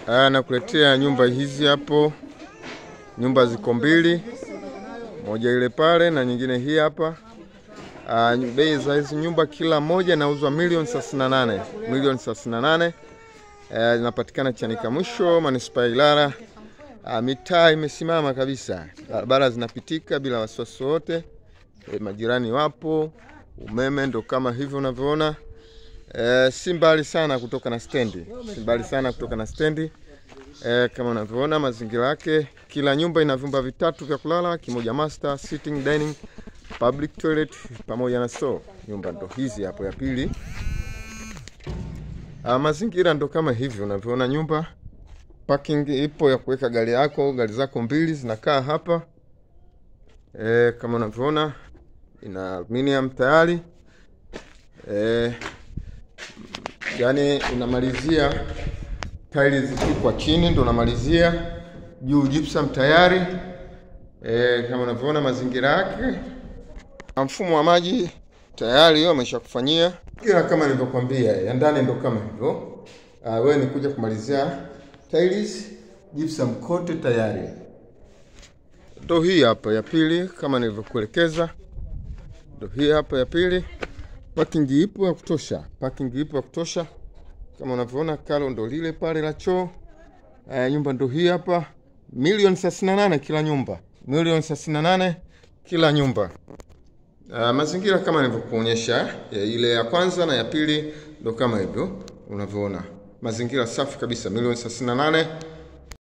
Nakuletea nyumba hizi hapo. Nyumba ziko mbili, moja ile pale na nyingine hii hapa. Bei za hizi nyumba kila moja inauzwa $1,38,000. $1,38,000. Zinapatikana Chanika Mwisho, Manispaa ya Ilala. Mitaa imesimama kabisa. Barabara zinapitika bila wasiwasi wote. Majirani wapo. Umeme ndo kama hivyo unavyoona. Si mbali sana kutoka na stendi. Kama unavyoona mazingira yake, kila nyumba ina vyumba vitatu vya kulala, kimoja master, sitting, dining, public toilet pamoja na store. Nyumba ndo hizi hapo ya pili. Mazingira ndo kama hivi unavyoona nyumba. Parking ipo ya kuweka gari yako, gari zako mbili zinakaa hapa. Kama unavyoona ina aluminium tayari. Yani unamalizia tiles kwa chini ndo unamalizia, juu gypsum tayari. Kama unavyoona mazingira yake, mfumo wa maji tayari wameshakufanyia. Kila kama nilivyokuambia, ya ndani ndo kama hivyo. Wewe ni kuja kumalizia tiles, gypsum kote tayari. Ndo hii hapa ya pili kama nilivyokuelekeza. Ndo hii hapa ya pili. Parking ipo ya kutosha. Kama unavyoona kalo ndo lile pale la choo. Nyumba ndo hii hapa. $1,38,000 kila nyumba. $1,38,000 kila nyumba. Mazingira kama nilivyokuonyesha, ile ya kwanza na ya pili ndo kama hivyo unavyoona. Mazingira safi kabisa. $1,38,000